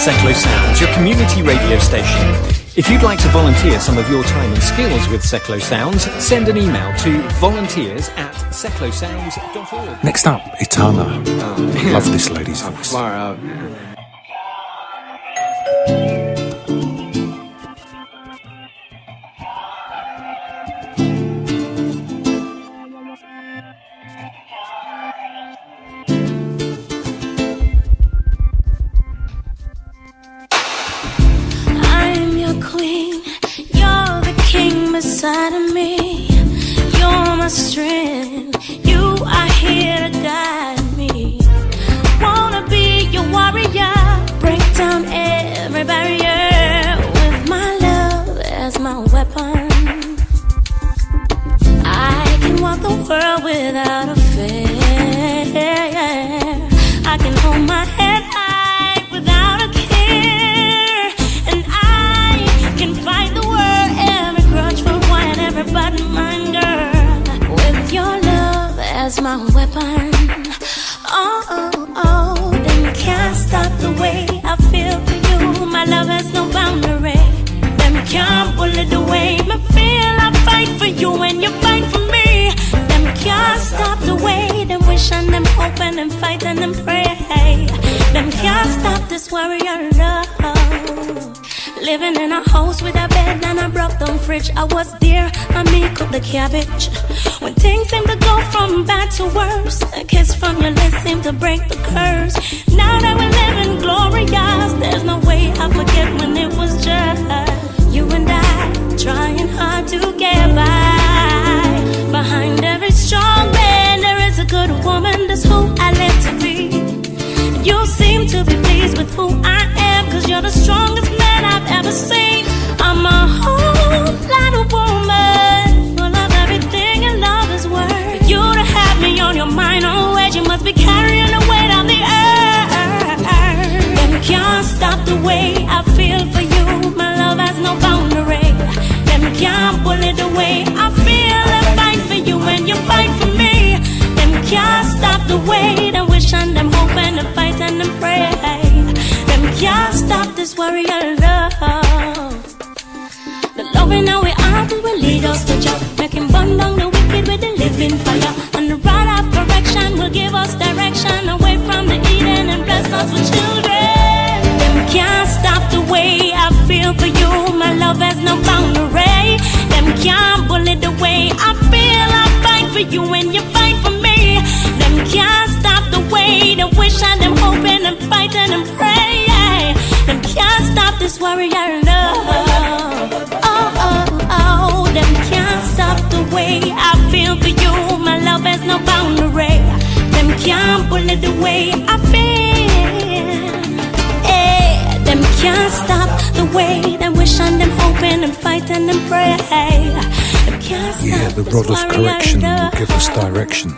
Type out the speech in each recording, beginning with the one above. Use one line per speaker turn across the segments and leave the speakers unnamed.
Seclo Sounds, your community radio station. If you'd like to volunteer some of your time and skills with Seclo Sounds, send an email to volunteers@seclosounds.org.
Next up, Itana. Love this lady's voice.
Far out.
Beside of me, you're my strength. You are here to guide me. Wanna be your warrior, break down every barrier with my love as my weapon. I can walk the world without a fear. I can hold my head high without a care, and I can fight the world. Everybody mind, girl, with your love as my weapon. Oh, them can't stop the way I feel for you. My love has no boundary. Them can't bullet the way I feel. I fight for you and you fight for me. Them can't stop the way them wish and them hoping and fighting and pray. Them can't stop this warrior love. Living in a house with a bed and a broke down fridge. I was there, I me cook the cabbage. When things seem to go from bad to worse, a kiss from your lips seemed to break the curse. Now that we're living glorious, there's no way I forget when it was just you and I, trying hard to get by. Behind every strong man there is a good woman. That's who I live to be. You seem to be pleased with who I am, 'cause you're the strongest man I've ever seen. I'm a whole lot of woman, full of everything and love is worth. For you to have me on your mind always, you must be carrying the weight of the earth. Them can't stop the way I feel for you. My love has no boundary. Them can't bully the way I feel and fight for you and you fight for me. Them can't stop the way them wish and them hoping and fight and them pray. Them can't stop this warrior love. The loving now we are will lead us to joy, making burn down the wicked with the living fire. And the rod of correction will give us direction away from the Eden and bless us with children. Them can't stop the way I feel for you. My love has no boundary. Them can't bully the way I feel. I fight for you and you fight for me. Them can't stop the way they wish and them hoping and fighting and pray. Them can't stop this warrior love. Oh, them can't stop the way I feel for you. My love has no boundary. Them can't bully the way I feel. Them can't stop the way them wish and them hoping and fighting and pray. Them can't stop.
Yeah, the rod of correction will give us direction.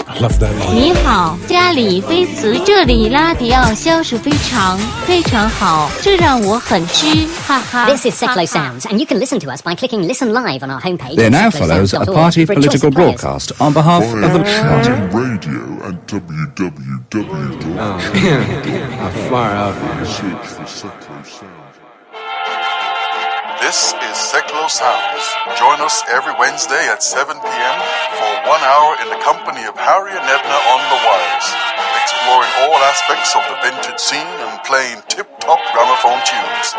I love that line.
你好，加里菲茨，这里拉迪奥消暑非常好，这让我很虚，哈哈。
This is Seclo Sounds, and you can listen to us by clicking Listen Live on our homepage.
There now follows a party political broadcast on behalf of the party.
Radio and www.
Far out.
Search for Seclo Sounds.
This is Seclo Sounds. Join us every Wednesday at 7 p.m. for 1 hour in the company of Harry and Edna on the wires, exploring all aspects of the vintage scene and playing tip-top gramophone tunes.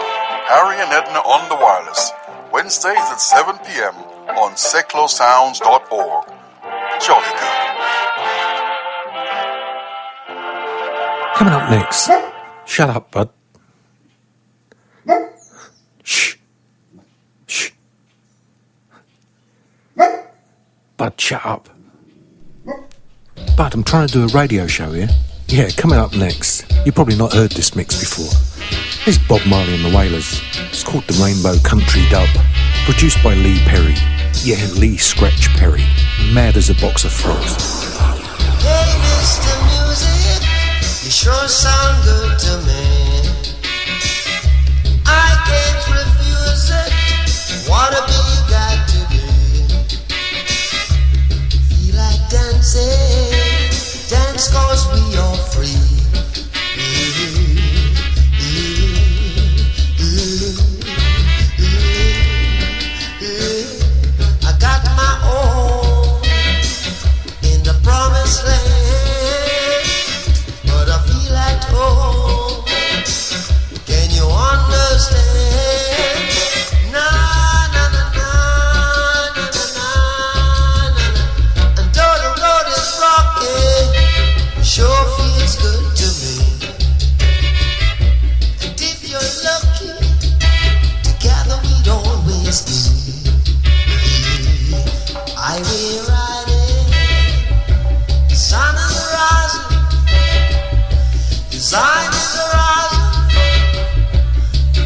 Harry and Edna on the wireless, Wednesdays at 7 p.m. on seclosounds.org. Jolly good.
Coming up next. Shut up, bud. Shh. Shh. Bud, shut up. Bud, I'm trying to do a radio show here. Yeah, coming up next. You've probably not heard this mix before. It's Bob Marley and the Wailers. It's called the Rainbow Country Dub. Produced by Lee Perry. Yeah, Lee Scratch Perry. Mad as a box of frogs.
Hey, Mr. Music, you sure sound good to me. I can't refuse it. Wanna be, got to be. Feel like dancing, dance 'cause we are free. Sun is rising.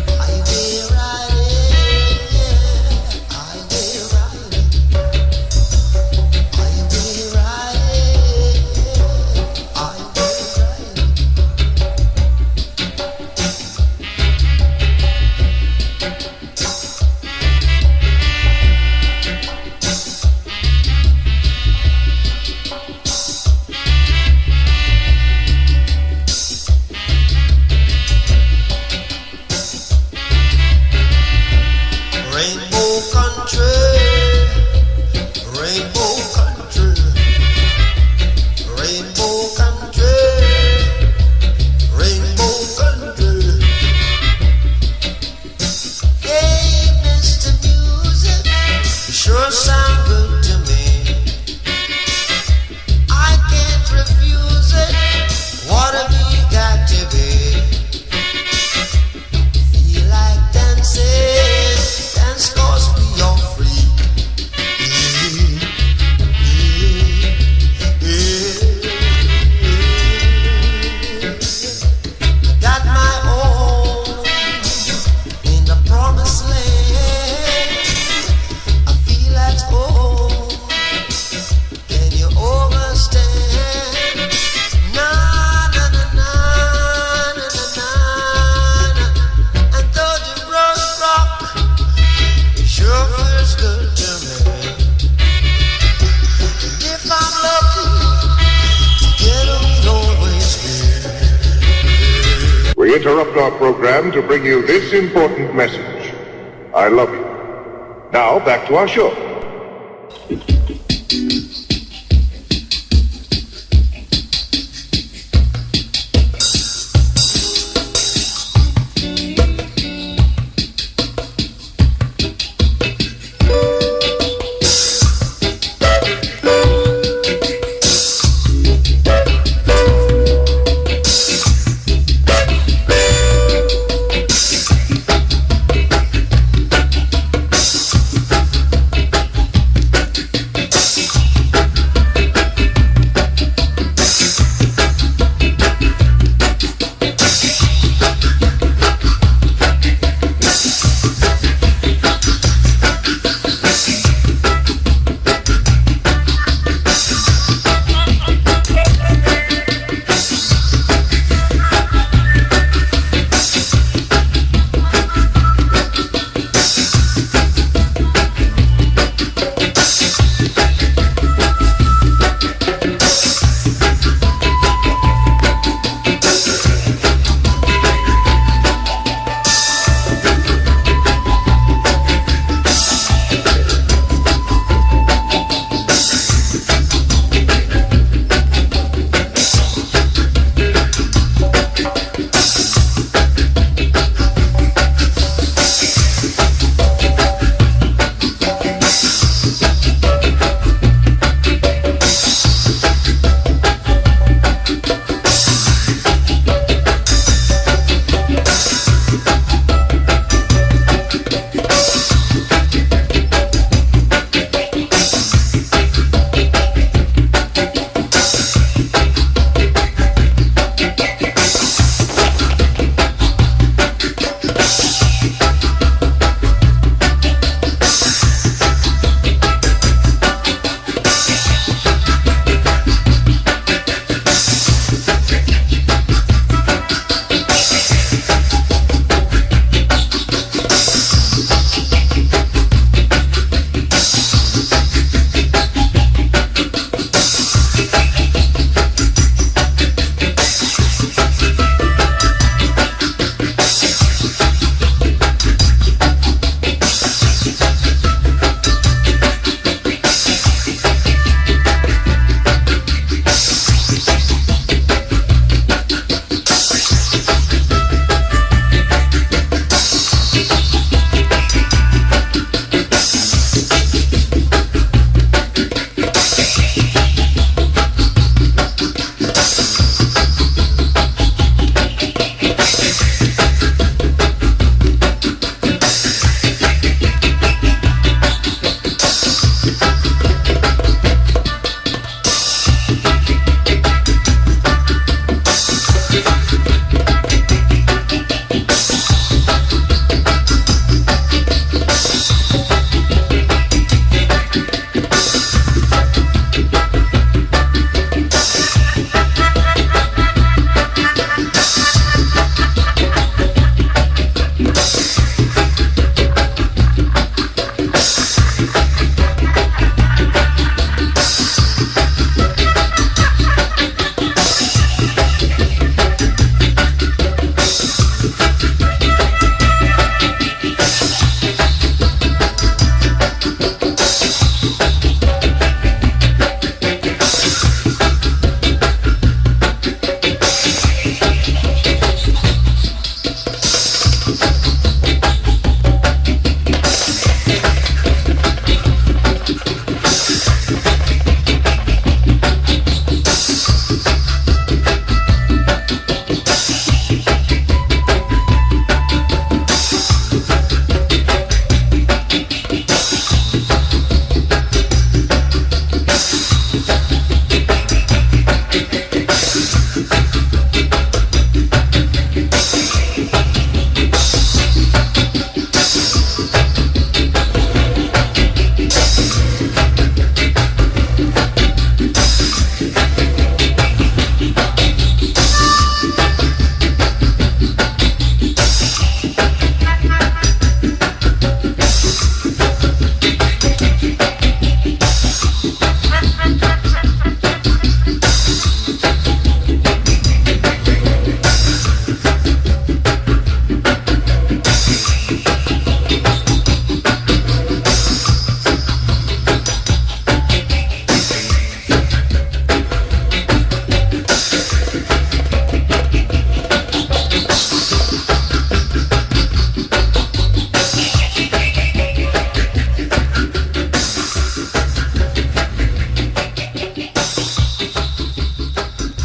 I will ride it. I will ride it. I will ride it. I will ride it. Rainbow country, rainbow country, rainbow country, rainbow country. Hey, Mr. Music, you sure sound good to me. I can't refuse it. What have we got to be? Feel like dancing, dance 'cause we are free. Got my own in the promised land. I feel at home. Can you understand? Na na na na na na na na. And though the road rock, it sure feels good to me. And if I'm lucky, together we'll always be.
We interrupt our program to bring you this important message. I love you. Now, back to our show.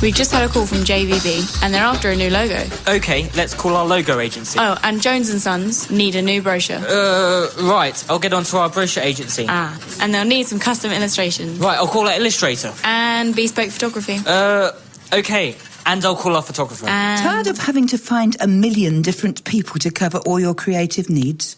We just had a call from JVB, and they're after a new logo.
Okay, let's call our logo agency.
Oh, and Jones & Sons need a new brochure.
Right, I'll get onto our brochure agency.
And they'll need some custom illustrations.
Right, I'll call it Illustrator.
And bespoke photography.
Okay, and I'll call our photographer.
Tired of having to find a million different people to cover all your creative needs?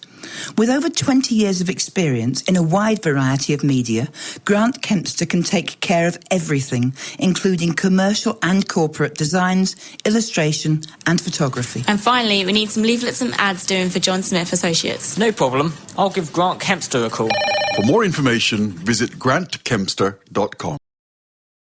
With over 20 years of experience in a wide variety of media, Grant Kempster can take care of everything, including commercial and corporate designs, illustration and photography.
And finally, we need some leaflets and ads doing for John Smith Associates.
No problem. I'll give Grant Kempster a call.
For more information, visit grantkempster.com.